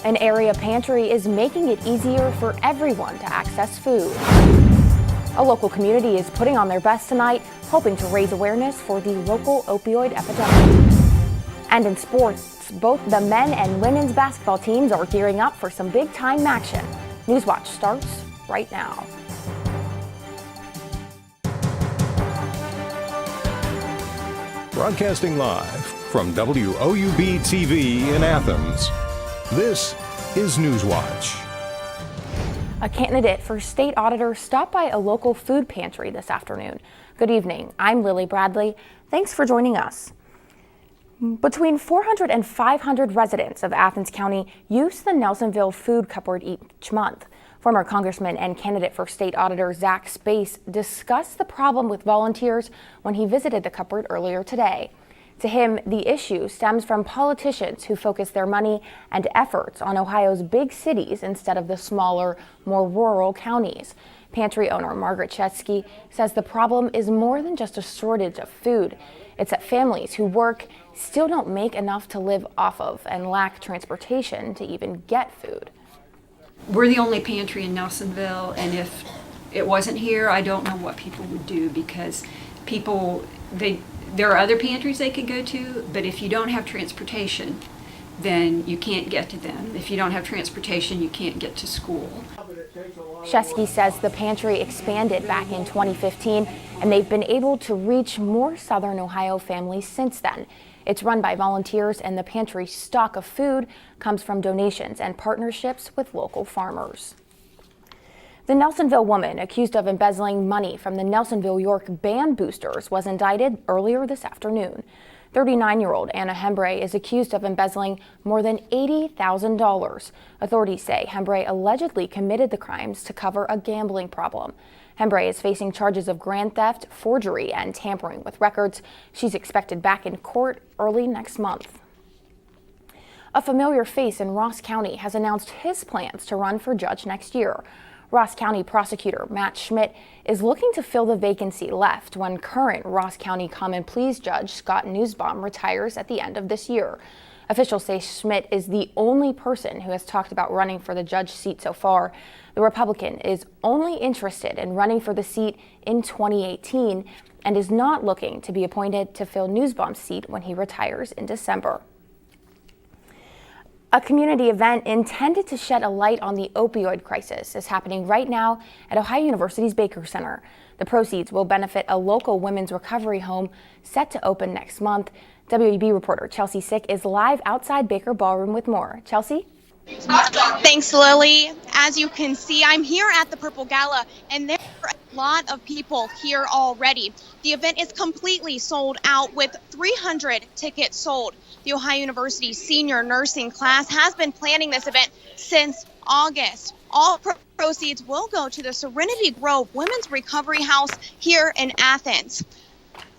An area pantry is making it easier for everyone to access food. A local community is putting on their best tonight, hoping to raise awareness for the local opioid epidemic. And in sports, both the men and women's basketball teams are gearing up for some big-time action. Newswatch starts right now. Broadcasting live from WOUB TV in Athens, this is Newswatch. A candidate for state auditor stopped by a local food pantry this afternoon. Good evening, I'm Lily Bradley. Thanks for joining us. Between 400 and 500 residents of Athens County use the Nelsonville food cupboard each month. Former Congressman and candidate for state auditor Zach Space discussed the problem with volunteers when he visited the cupboard earlier today. To him, the issue stems from politicians who focus their money and efforts on Ohio's big cities instead of the smaller, more rural counties. Pantry owner Margaret Chesky says the problem is more than just a shortage of food. It's that families who work still don't make enough to live off of and lack transportation to even get food. We're the only pantry in Nelsonville, and if it wasn't here, I don't know what people would do, because there are other pantries they could go to, but if you don't have transportation, then you can't get to them. If you don't have transportation, you can't get to school. Chesky says the pantry expanded back in 2015, and they've been able to reach more southern Ohio families since then. It's run by volunteers, and the pantry's stock of food comes from donations and partnerships with local farmers. The Nelsonville woman accused of embezzling money from the Nelsonville York band boosters was indicted earlier this afternoon. 39-year-old Anna Hembre is accused of embezzling more than $80,000. Authorities say Hembre allegedly committed the crimes to cover a gambling problem. Hembre is facing charges of grand theft, forgery, and tampering with records. She's expected back in court early next month. A familiar face in Ross County has announced his plans to run for judge next year. Ross County prosecutor Matt Schmidt is looking to fill the vacancy left when current Ross County Common Pleas Judge Scott Newsbaum retires at the end of this year. Officials say Schmidt is the only person who has talked about running for the judge seat so far. The Republican is only interested in running for the seat in 2018 and is not looking to be appointed to fill Newsbaum's seat when he retires in December. A community event intended to shed a light on the opioid crisis is happening right now at Ohio University's Baker Center. The proceeds will benefit a local women's recovery home set to open next month. WOUB reporter Chelsea Sick is live outside Baker Ballroom with more. Chelsea? Thanks, Lily. As you can see, I'm here at the Purple Gala, and there are a lot of people here already. The event is completely sold out with 300 tickets sold. The Ohio University senior nursing class has been planning this event since August. All proceeds will go to the Serenity Grove Women's Recovery House here in Athens.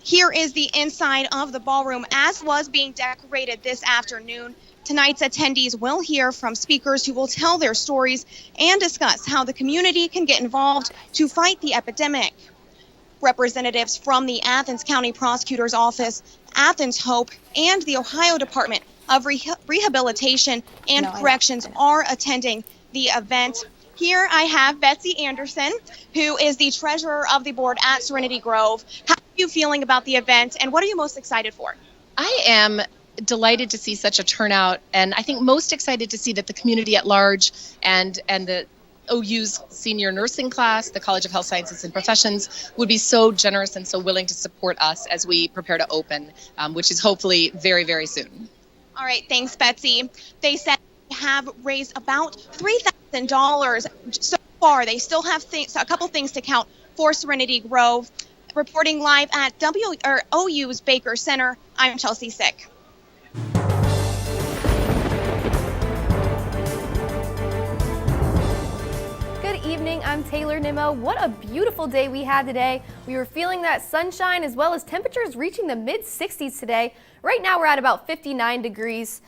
Here is the inside of the ballroom as was being decorated this afternoon. Tonight's attendees will hear from speakers who will tell their stories and discuss how the community can get involved to fight the epidemic. Representatives from the Athens County Prosecutor's Office, Athens Hope, and the Ohio Department of Rehabilitation and Corrections are attending the event. Here I have Betsy Anderson, who is the treasurer of the board at Serenity Grove. How are you feeling about the event, and what are you most excited for? I am delighted to see such a turnout, and I think most excited to see that the community at large and the OU's senior nursing class, the College of Health Sciences and Professions, would be so generous and so willing to support us as we prepare to open, which is hopefully very, very soon. All right, thanks, Betsy. They said they have raised about $3,000 so far. They still have a couple things to count for Serenity Grove. Reporting live at OU's Baker Center, I'm Chelsea Sick. Good evening, I'm Taylor Nimmo. What a beautiful day we had today. We were feeling that sunshine as well as temperatures reaching the mid-60s today. Right now we're at about 59 degrees.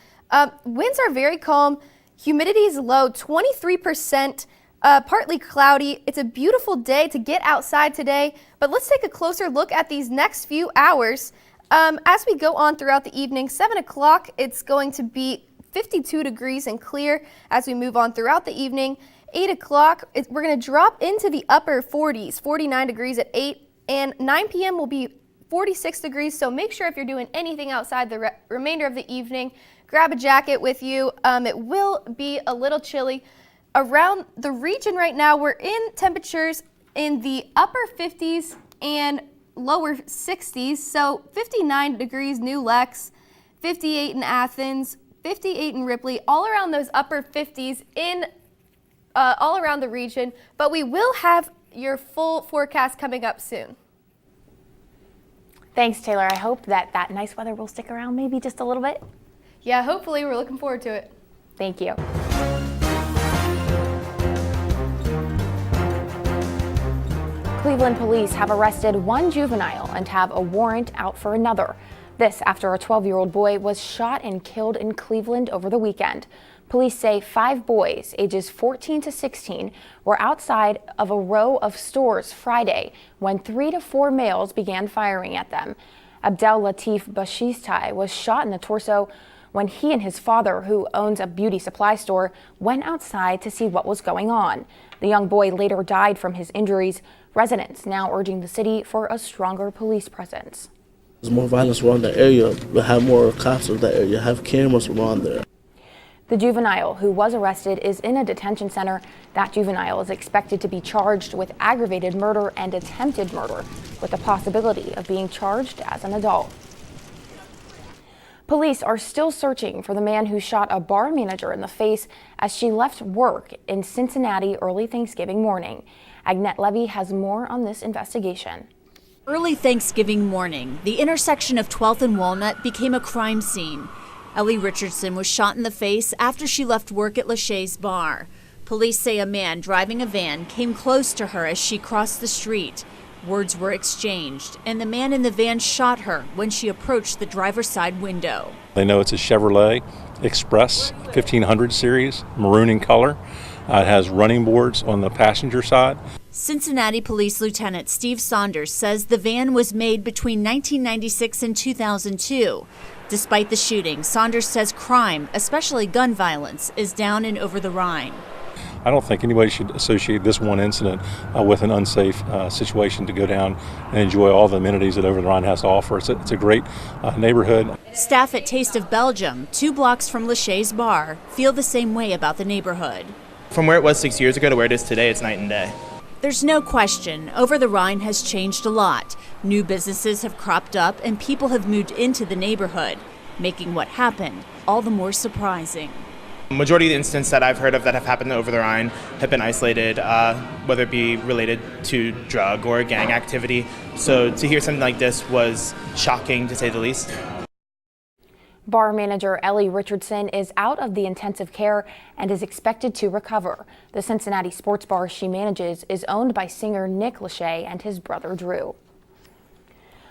Winds are very calm. Humidity is low, 23%, partly cloudy. It's a beautiful day to get outside today, but let's take a closer look at these next few hours. As we go on throughout the evening, 7 o'clock, it's going to be 52 degrees and clear as we move on throughout the evening. 8 o'clock, we're going to drop into the upper 40s, 49 degrees at 8, and 9 p.m. will be 46 degrees, so make sure if you're doing anything outside the remainder of the evening, grab a jacket with you. It will be a little chilly. Around the region right now, we're in temperatures in the upper 50s and lower 60s, so 59 degrees New Lex, 58 in Athens, 58 in Ripley, all around those upper 50s in all around the region, but we will have your full forecast coming up soon. Thanks, Taylor. I hope that nice weather will stick around maybe just a little bit. Yeah, hopefully. We're looking forward to it. Thank you. Cleveland police have arrested one juvenile and have a warrant out for another. This after a 12-year-old boy was shot and killed in Cleveland over the weekend. Police say 5 boys, ages 14 to 16, were outside of a row of stores Friday when 3 to 4 males began firing at them. Abdel Latif Bashistai was shot in the torso when he and his father, who owns a beauty supply store, went outside to see what was going on. The young boy later died from his injuries. Residents now urging the city for a stronger police presence. There's more violence around the area. We have more cops in the area, have cameras around there. The juvenile who was arrested is in a detention center. That juvenile is expected to be charged with aggravated murder and attempted murder, with the possibility of being charged as an adult. Police are still searching for the man who shot a bar manager in the face as she left work in Cincinnati early Thanksgiving morning. Agnette Levy has more on this investigation. Early Thanksgiving morning, the intersection of 12th and Walnut became a crime scene. Ellie Richardson was shot in the face after she left work at Lachey's bar. Police say a man driving a van came close to her as she crossed the street. Words were exchanged, and the man in the van shot her when she approached the driver's side window. They know it's a Chevrolet Express 1500 series, maroon in color. It has running boards on the passenger side. Cincinnati Police Lieutenant Steve Saunders says the van was made between 1996 and 2002. Despite the shooting, Saunders says crime, especially gun violence, is down and over the Rhine. I don't think anybody should associate this one incident with an unsafe situation to go down and enjoy all the amenities that Over the Rhine has to offer. It's a great neighborhood. Staff at Taste of Belgium, 2 blocks from Lachey's bar, feel the same way about the neighborhood. From where it was 6 years ago to where it is today, it's night and day. There's no question, Over the Rhine has changed a lot. New businesses have cropped up and people have moved into the neighborhood, making what happened all the more surprising. Majority of the incidents that I've heard of that have happened over the Rhine have been isolated, whether it be related to drug or gang activity. So to hear something like this was shocking, to say the least. Bar manager Ellie Richardson is out of the intensive care and is expected to recover. The Cincinnati sports bar she manages is owned by singer Nick Lachey and his brother Drew.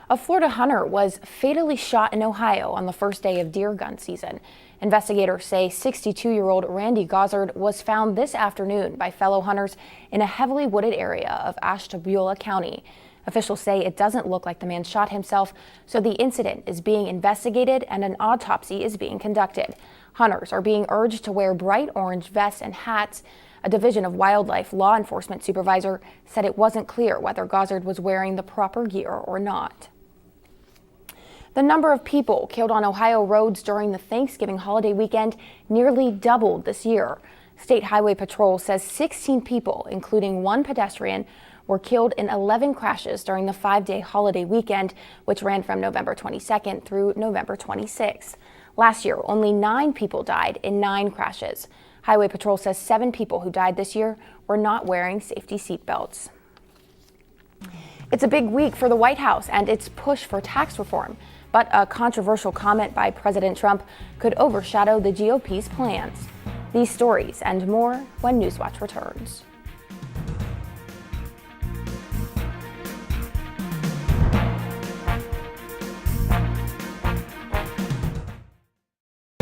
A Florida hunter was fatally shot in Ohio on the first day of deer gun season. Investigators say 62-year-old Randy Gozzard was found this afternoon by fellow hunters in a heavily wooded area of Ashtabula County. Officials say it doesn't look like the man shot himself, so the incident is being investigated and an autopsy is being conducted. Hunters are being urged to wear bright orange vests and hats. A Division of Wildlife law enforcement supervisor said it wasn't clear whether Gozzard was wearing the proper gear or not. The number of people killed on Ohio roads during the Thanksgiving holiday weekend nearly doubled this year. State Highway Patrol says 16 people, including 1 pedestrian, were killed in 11 crashes during the 5-day holiday weekend, which ran from November 22nd through November 26th. Last year, only 9 people died in 9 crashes. Highway Patrol says 7 people who died this year were not wearing safety seatbelts. It's a big week for the White House and its push for tax reform, but a controversial comment by President Trump could overshadow the GOP's plans. These stories and more when Newswatch returns.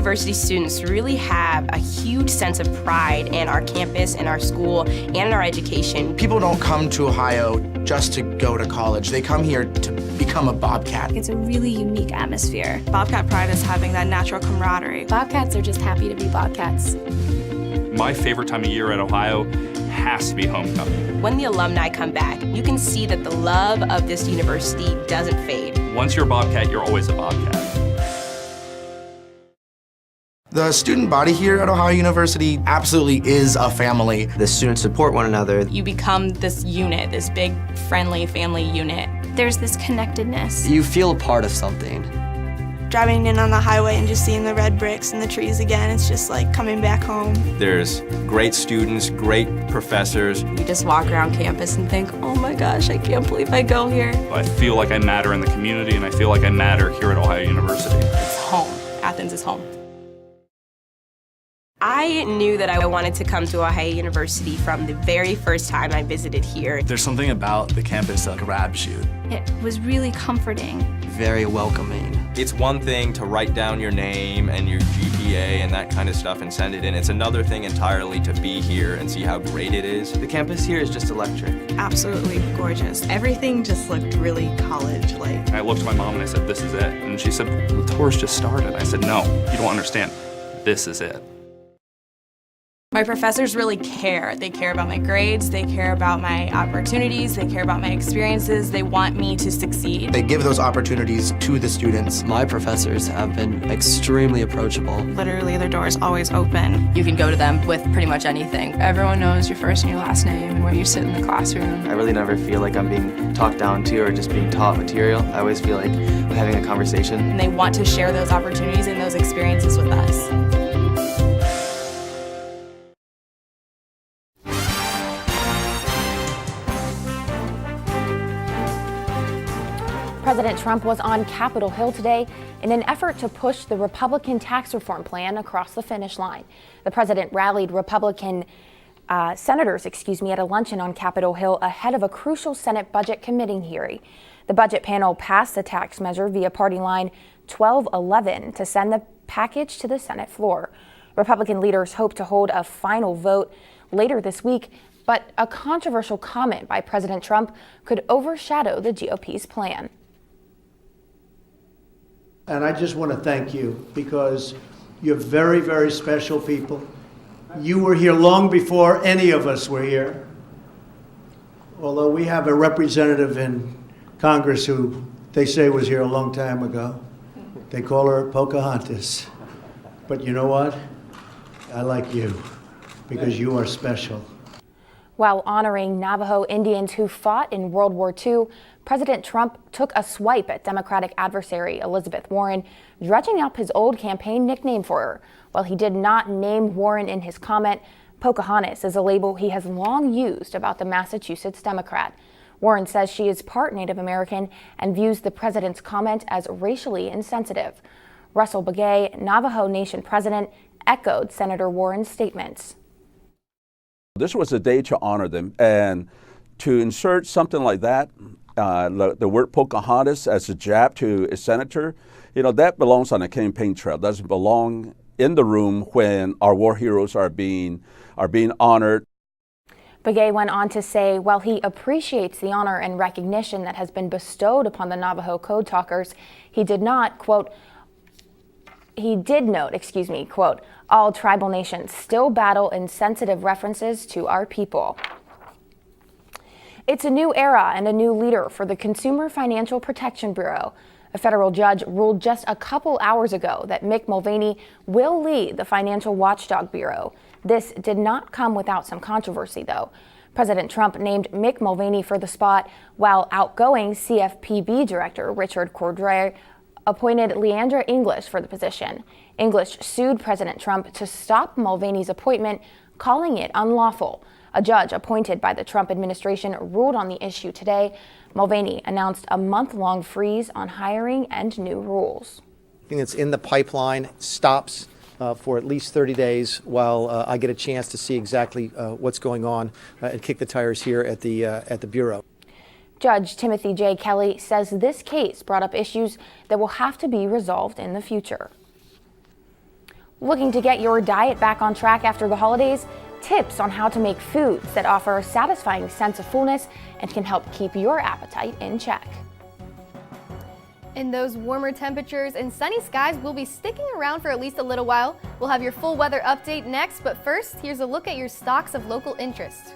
University students really have a huge sense of pride in our campus, in our school, and in our education. People don't come to Ohio just to go to college. They come here to become a Bobcat. It's a really unique atmosphere. Bobcat pride is having that natural camaraderie. Bobcats are just happy to be Bobcats. My favorite time of year at Ohio has to be homecoming. When the alumni come back, you can see that the love of this university doesn't fade. Once you're a Bobcat, you're always a Bobcat. The student body here at Ohio University absolutely is a family. The students support one another. You become this unit, this big, friendly family unit. There's this connectedness. You feel a part of something. Driving in on the highway and just seeing the red bricks and the trees again, it's just like coming back home. There's great students, great professors. You just walk around campus and think, oh my gosh, I can't believe I go here. I feel like I matter in the community, and I feel like I matter here at Ohio University. It's home. Athens is home. I knew that I wanted to come to Ohio University from the very first time I visited here. There's something about the campus that grabs you. It was really comforting. Very welcoming. It's one thing to write down your name and your GPA and that kind of stuff and send it in. It's another thing entirely to be here and see how great it is. The campus here is just electric. Absolutely gorgeous. Everything just looked really college-like. I looked at my mom and I said, this is it. And she said, the tour's just started. I said, no, you don't understand. This is it. My professors really care. They care about my grades, they care about my opportunities, they care about my experiences, they want me to succeed. They give those opportunities to the students. My professors have been extremely approachable. Literally, their door is always open. You can go to them with pretty much anything. Everyone knows your first and your last name and where you sit in the classroom. I really never feel like I'm being talked down to or just being taught material. I always feel like I'm having a conversation. And they want to share those opportunities and those experiences with us. President Trump was on Capitol Hill today in an effort to push the Republican tax reform plan across the finish line. The president rallied Republican senators, at a luncheon on Capitol Hill ahead of a crucial Senate Budget Committee hearing. The budget panel passed the tax measure via party line 1211 to send the package to the Senate floor. Republican leaders hope to hold a final vote later this week, but a controversial comment by President Trump could overshadow the GOP's plan. And I just want to thank you because you're very, very special people. You were here long before any of us were here. Although we have a representative in Congress who they say was here a long time ago. They call her Pocahontas. But you know what? I like you because you are special. While honoring Navajo Indians who fought in World War II, President Trump took a swipe at Democratic adversary Elizabeth Warren, dredging up his old campaign nickname for her. While he did not name Warren in his comment, Pocahontas is a label he has long used about the Massachusetts Democrat. Warren says she is part Native American and views the president's comment as racially insensitive. Russell Begay, Navajo Nation president, echoed Senator Warren's statements. This was a day to honor them, and to insert something like that, the word Pocahontas as a jab to a senator, that belongs on a campaign trail. Doesn't belong in the room when our war heroes are being honored. Begay went on to say, while he appreciates the honor and recognition that has been bestowed upon the Navajo Code Talkers, he did note, quote, all tribal nations still battle insensitive references to our people. It's a new era and a new leader for the Consumer Financial Protection Bureau. A federal judge ruled just a couple hours ago that Mick Mulvaney will lead the Financial Watchdog Bureau. This did not come without some controversy, though. President Trump named Mick Mulvaney for the spot, while outgoing CFPB Director Richard Cordray appointed Leandra English for the position. English sued President Trump to stop Mulvaney's appointment, calling it unlawful. A judge appointed by the Trump administration ruled on the issue today. Mulvaney announced a month-long freeze on hiring and new rules. Everything that's in the pipeline stops for at least 30 days while I get a chance to see exactly what's going on and kick the tires here at the Bureau. Judge Timothy J. Kelly says this case brought up issues that will have to be resolved in the future. Looking to get your diet back on track after the holidays? Tips on how to make foods that offer a satisfying sense of fullness and can help keep your appetite in check. And those warmer temperatures and sunny skies will be sticking around for at least a little while. We'll have your full weather update next, but first, here's a look at your stocks of local interest.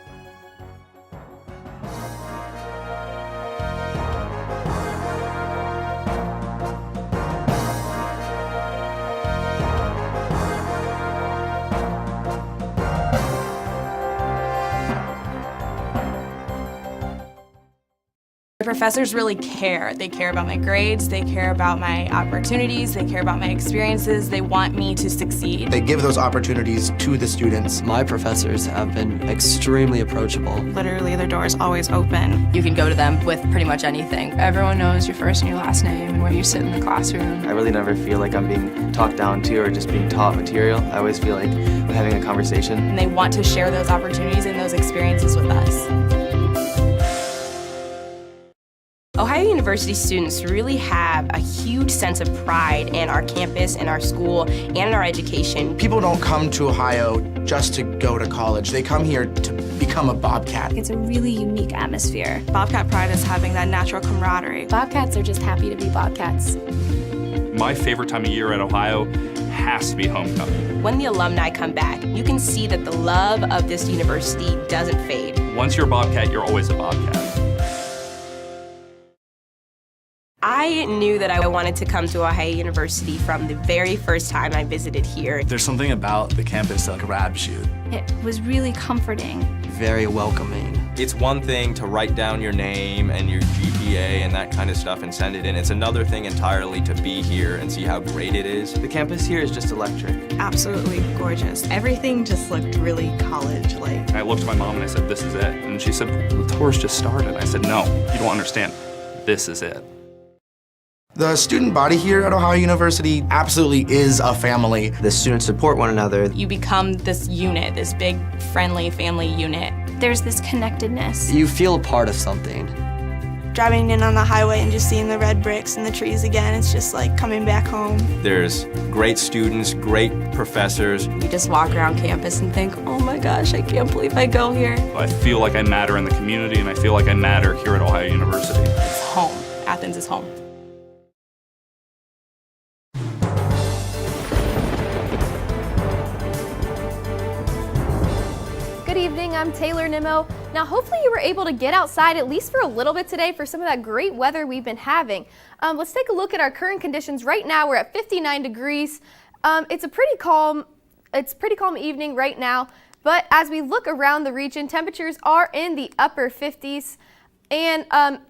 Professors really care. They care about my grades, they care about my opportunities, they care about my experiences, they want me to succeed. They give those opportunities to the students. My professors have been extremely approachable. Literally, their door is always open. You can go to them with pretty much anything. Everyone knows your first and your last name and where you sit in the classroom. I really never feel like I'm being talked down to or just being taught material. I always feel like I'm having a conversation. And they want to share those opportunities and those experiences with us. Ohio University students really have a huge sense of pride in our campus, in our school, and in our education. People don't come to Ohio just to go to college. They come here to become a Bobcat. It's a really unique atmosphere. Bobcat Pride is having that natural camaraderie. Bobcats are just happy to be Bobcats. My favorite time of year at Ohio has to be homecoming. When the alumni come back, you can see that the love of this university doesn't fade. Once you're a Bobcat, you're always a Bobcat. I knew that I wanted to come to Ohio University from the very first time I visited here. There's something about the campus that grabs you. It was really comforting. Very welcoming. It's one thing to write down your name and your GPA and that kind of stuff and send it in. It's another thing entirely to be here and see how great it is. The campus here is just electric. Absolutely gorgeous. Everything just looked really college-like. I looked at my mom and I said, "This is it." And she said, "The tour's just started." I said, "No, you don't understand. This is it." The student body here at Ohio University absolutely is a family. The students support one another. You become this unit, this big, friendly family unit. There's this connectedness. You feel a part of something. Driving in on the highway and just seeing the red bricks and the trees again, it's just like coming back home. There's great students, great professors. You just walk around campus and think, oh my gosh, I can't believe I go here. I feel like I matter in the community, and I feel like I matter here at Ohio University. It's home. Athens is home. Good evening, I'm Taylor Nimmo. Now hopefully you were able to get outside at least for a little bit today for some of that great weather we've been having. Let's take a look at our current conditions. Right now we're at 59 degrees. It's a pretty calm evening right now, but as we look around the region, temperatures are in the upper 50s and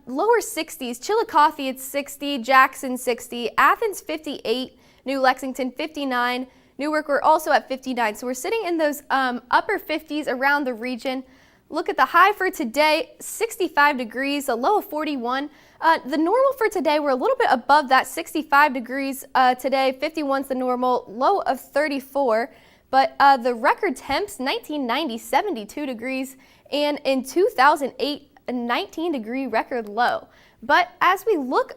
lower 60s. Chillicothe it's 60, Jackson 60, Athens 58, New Lexington 59, Newark, we're also at 59, so we're sitting in those upper 50s around the region. Look at the high for today, 65 degrees, a low of 41. The normal for today, we're a little bit above that, 65 degrees today, 51's the normal, low of 34. But the record temps, 1990, 72 degrees, and in 2008, a 19-degree record low. But as we look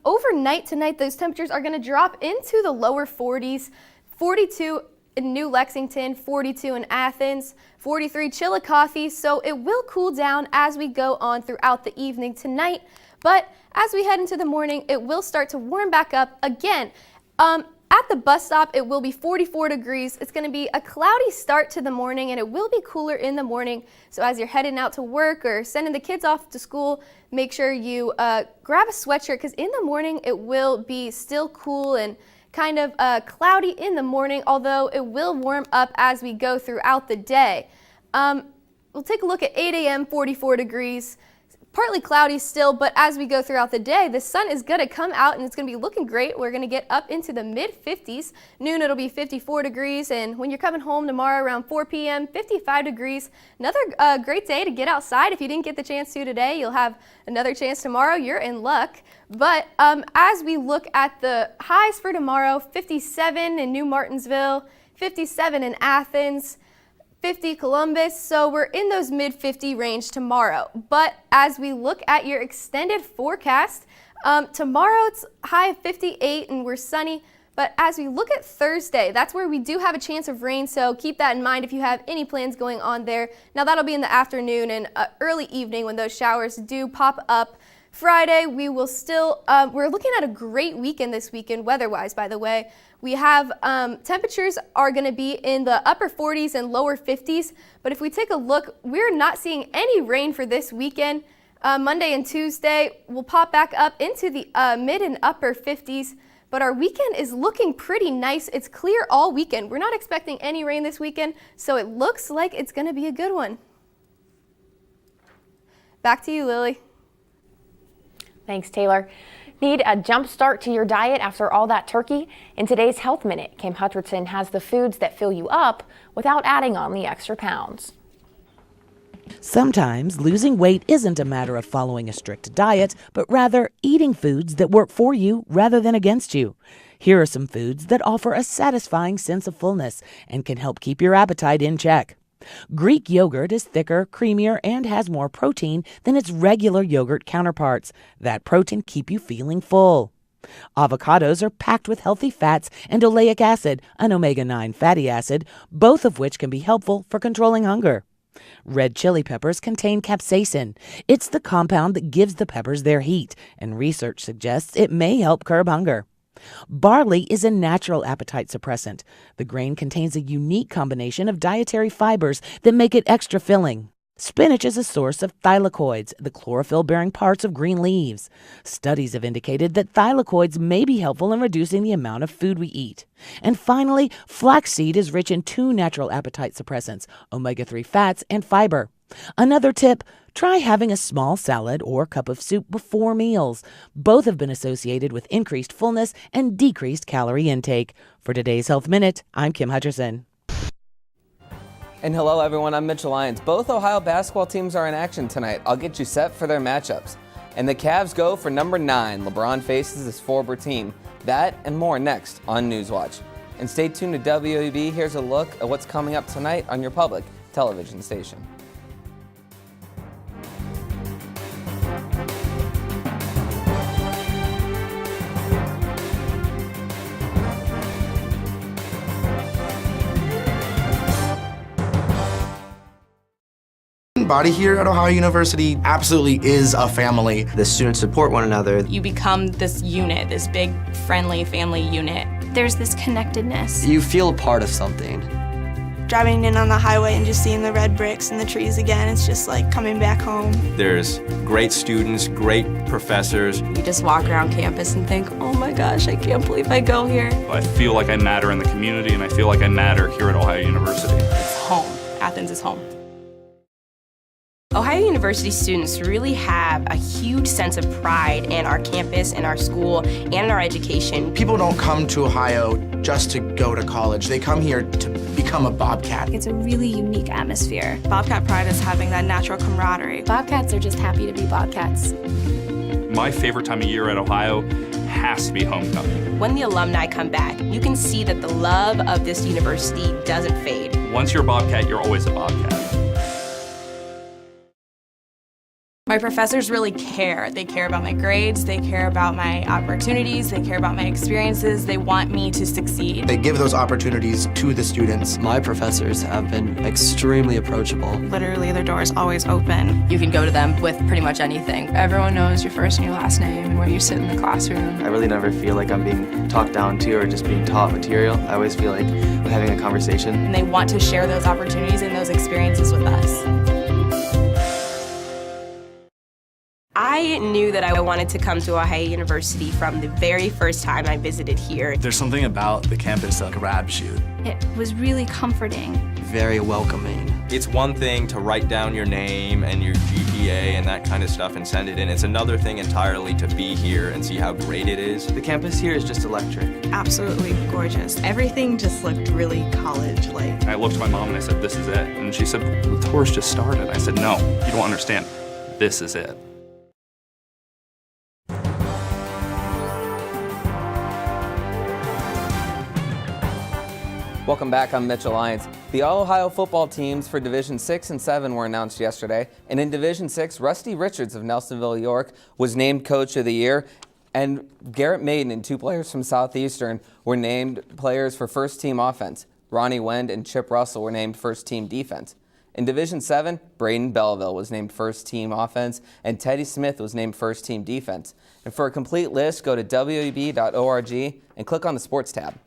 overnight tonight, those temperatures are going to drop into the lower 40s. 42 in New Lexington, 42 in Athens, 43 Chillicothe, so it will cool down as we go on throughout the evening tonight, but as we head into the morning, it will start to warm back up again. At the bus stop, it will be 44 degrees. It's going to be a cloudy start to the morning, and it will be cooler in the morning, so as you're heading out to work or sending the kids off to school, make sure you grab a sweatshirt, because in the morning, it will be still cool and kind of cloudy in the morning, although it will warm up as we go throughout the day. We'll take a look at 8 a.m., 44 degrees. Partly cloudy still, but as we go throughout the day, the sun is going to come out and it's going to be looking great. We're going to get up into the mid-50s. Noon, it'll be 54 degrees, and when you're coming home tomorrow around 4 p.m., 55 degrees. Another great day to get outside. If you didn't get the chance to today, you'll have another chance tomorrow. You're in luck. But as we look at the highs for tomorrow, 57 in New Martinsville, 57 in Athens, 50 Columbus, so we're in those mid-50 range tomorrow. But as we look at your extended forecast, tomorrow it's high of 58 and we're sunny, But as we look at Thursday, that's where we do have a chance of rain, so keep that in mind if you have any plans going on there. Now that'll be in the afternoon and early evening when those showers do pop up. Friday, we will still, we're looking at a great weekend this weekend, weather-wise, by the way. We have temperatures are going to be in the upper 40s and lower 50s, but if we take a look, we're not seeing any rain for this weekend. Monday and Tuesday will pop back up into the mid and upper 50s, but our weekend is looking pretty nice. It's clear all weekend. We're not expecting any rain this weekend, so it looks like it's going to be a good one. Back to you, Lily. Thanks, Taylor. Need a jump start to your diet after all that turkey? In today's Health Minute, Kim Hutcherson has the foods that fill you up without adding on the extra pounds. Sometimes losing weight isn't a matter of following a strict diet, but rather eating foods that work for you rather than against you. Here are some foods that offer a satisfying sense of fullness and can help keep your appetite in check. Greek yogurt is thicker, creamier, and has more protein than its regular yogurt counterparts. That protein keeps you feeling full. Avocados are packed with healthy fats and oleic acid, an omega-9 fatty acid, both of which can be helpful for controlling hunger. Red chili peppers contain capsaicin. It's the compound that gives the peppers their heat, and research suggests it may help curb hunger. Barley is a natural appetite suppressant. The grain contains a unique combination of dietary fibers that make it extra filling. Spinach is a source of thylakoids, the chlorophyll-bearing parts of green leaves. Studies have indicated that thylakoids may be helpful in reducing the amount of food we eat. And finally, flaxseed is rich in two natural appetite suppressants, omega-3 fats and fiber. Another tip, try having a small salad or cup of soup before meals. Both have been associated with increased fullness and decreased calorie intake. For today's Health Minute, I'm Kim Hutcherson. And hello everyone, I'm Mitchell Lyons. Both Ohio basketball teams are in action tonight. I'll get you set for their matchups. And the Cavs go for number 9. LeBron faces his former team. That and more next on Newswatch. And stay tuned to WOUB. Here's a look at what's coming up tonight on your public television station. Body here at Ohio University absolutely is a family. The students support one another. You become this unit, this big, friendly family unit. There's this connectedness. You feel a part of something. Driving in on the highway and just seeing the red bricks and the trees again, it's just like coming back home. There's great students, great professors. You just walk around campus and think, oh my gosh, I can't believe I go here. I feel like I matter in the community, and I feel like I matter here at Ohio University. It's home. Athens is home. Ohio University students really have a huge sense of pride in our campus, in our school, and in our education. People don't come to Ohio just to go to college. They come here to become a Bobcat. It's a really unique atmosphere. Bobcat pride is having that natural camaraderie. Bobcats are just happy to be Bobcats. My favorite time of year at Ohio has to be homecoming. When the alumni come back, you can see that the love of this university doesn't fade. Once you're a Bobcat, you're always a Bobcat. My professors really care. They care about my grades, they care about my opportunities, they care about my experiences, they want me to succeed. They give those opportunities to the students. My professors have been extremely approachable. Literally, their door is always open. You can go to them with pretty much anything. Everyone knows your first and your last name and where you sit in the classroom. I really never feel like I'm being talked down to or just being taught material. I always feel like I'm having a conversation. And they want to share those opportunities and those experiences with us. I knew that I wanted to come to Ohio University from the very first time I visited here. There's something about the campus that grabs you. It was really comforting. Very welcoming. It's one thing to write down your name and your GPA and that kind of stuff and send it in. It's another thing entirely to be here and see how great it is. The campus here is just electric. Absolutely gorgeous. Everything just looked really college-like. I looked at my mom and I said, this is it. And she said, the tour's just started. I said, no, you don't understand. This is it. Welcome back, I'm Mitchell Lyons. The All-Ohio football teams for Division 6 and 7 were announced yesterday. And in Division 6, Rusty Richards of Nelsonville, York, was named Coach of the Year. And Garrett Maiden and 2 players from Southeastern were named players for first team offense. Ronnie Wend and Chip Russell were named first team defense. In Division 7, Braden Belleville was named first team offense and Teddy Smith was named first team defense. And for a complete list, go to woub.org and click on the sports tab.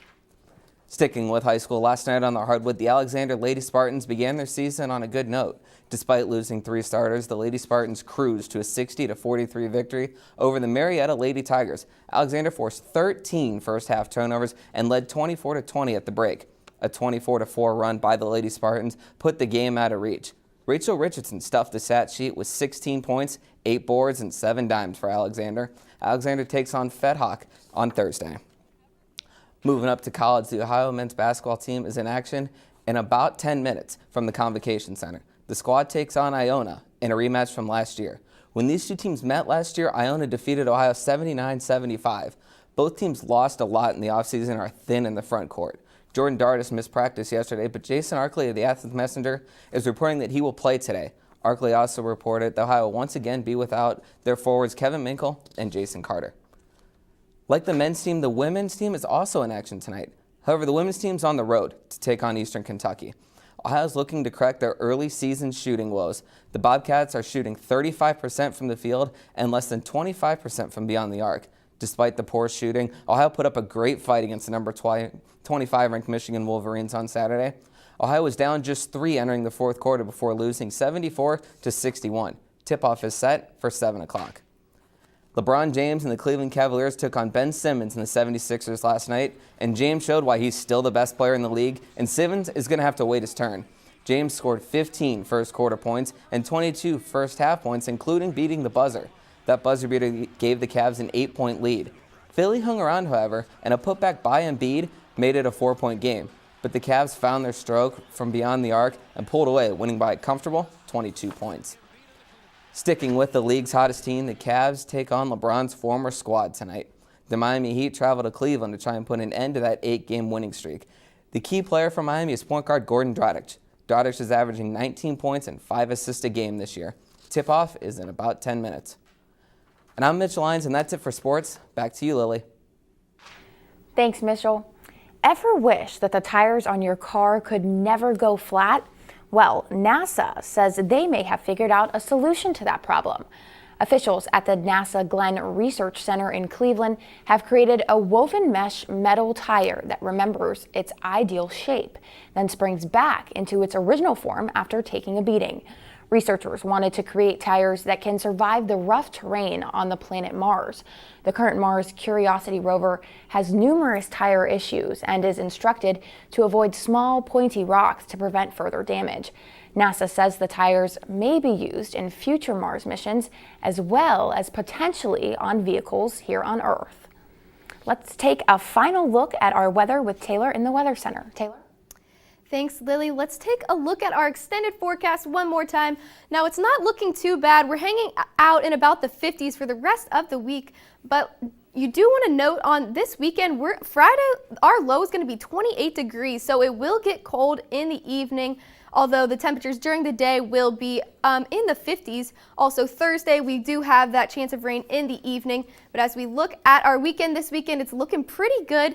Sticking with high school, last night on the hardwood, the Alexander Lady Spartans began their season on a good note. Despite losing 3 starters, the Lady Spartans cruised to a 60-43 victory over the Marietta Lady Tigers. Alexander forced 13 first-half turnovers and led 24-20 at the break. A 24-4 run by the Lady Spartans put the game out of reach. Rachel Richardson stuffed the stat sheet with 16 points, 8 boards, and 7 dimes for Alexander. Alexander takes on Fedhawk on Thursday. Moving up to college, the Ohio men's basketball team is in action in about 10 minutes from the Convocation Center. The squad takes on Iona in a rematch from last year. When these 2 teams met last year, Iona defeated Ohio 79-75. Both teams lost a lot in the offseason and are thin in the front court. Jordan Dardis missed practice yesterday, but Jason Arkley of the Athens Messenger is reporting that he will play today. Arkley also reported that Ohio will once again be without their forwards Kevin Minkle and Jason Carter. Like the men's team, the women's team is also in action tonight. However, the women's team is on the road to take on Eastern Kentucky. Ohio's looking to correct their early season shooting woes. The Bobcats are shooting 35% from the field and less than 25% from beyond the arc. Despite the poor shooting, Ohio put up a great fight against the number 25 ranked Michigan Wolverines on Saturday. Ohio was down just 3 entering the 4th quarter before losing 74-61. Tip-off is set for 7 o'clock. LeBron James and the Cleveland Cavaliers took on Ben Simmons and the 76ers last night, and James showed why he's still the best player in the league, and Simmons is going to have to wait his turn. James scored 15 first-quarter points and 22 first-half points, including beating the buzzer. That buzzer beater gave the Cavs an 8-point lead. Philly hung around, however, and a putback by Embiid made it a 4-point game. But the Cavs found their stroke from beyond the arc and pulled away, winning by a comfortable 22 points. Sticking with the league's hottest team, the Cavs take on LeBron's former squad tonight. The Miami Heat travel to Cleveland to try and put an end to that 8-game winning streak. The key player for Miami is point guard Gordon Dragic. Dragic is averaging 19 points and 5 assists a game this year. Tip-off is in about 10 minutes. And I'm Mitchell Lyons, and that's it for sports. Back to you, Lily. Thanks, Mitchell. Ever wish that the tires on your car could never go flat? Well, NASA says they may have figured out a solution to that problem. Officials at the NASA Glenn Research Center in Cleveland have created a woven mesh metal tire that remembers its ideal shape, then springs back into its original form after taking a beating. Researchers wanted to create tires that can survive the rough terrain on the planet Mars. The current Mars Curiosity rover has numerous tire issues and is instructed to avoid small, pointy rocks to prevent further damage. NASA says the tires may be used in future Mars missions as well as potentially on vehicles here on Earth. Let's take a final look at our weather with Taylor in the Weather Center. Taylor? Thanks, Lily. Let's take a look at our extended forecast one more time. Now, it's not looking too bad. We're hanging out in about the 50s for the rest of the week, but you do want to note on this weekend, Friday, our low is going to be 28 degrees, so it will get cold in the evening, although the temperatures during the day will be in the 50s. Also, Thursday, we do have that chance of rain in the evening, but as we look at our weekend this weekend, it's looking pretty good.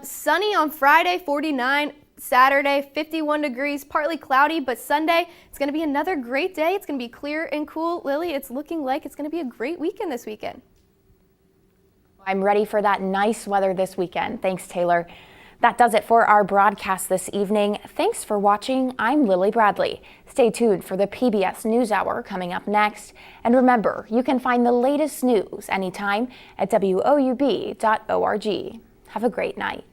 Sunny on Friday, 49. Saturday, 51 degrees, partly cloudy, but Sunday, it's going to be another great day. It's going to be clear and cool. Lily, it's looking like it's going to be a great weekend this weekend. I'm ready for that nice weather this weekend. Thanks, Taylor. That does it for our broadcast this evening. Thanks for watching. I'm Lily Bradley. Stay tuned for the PBS NewsHour coming up next. And remember, you can find the latest news anytime at WOUB.org. Have a great night.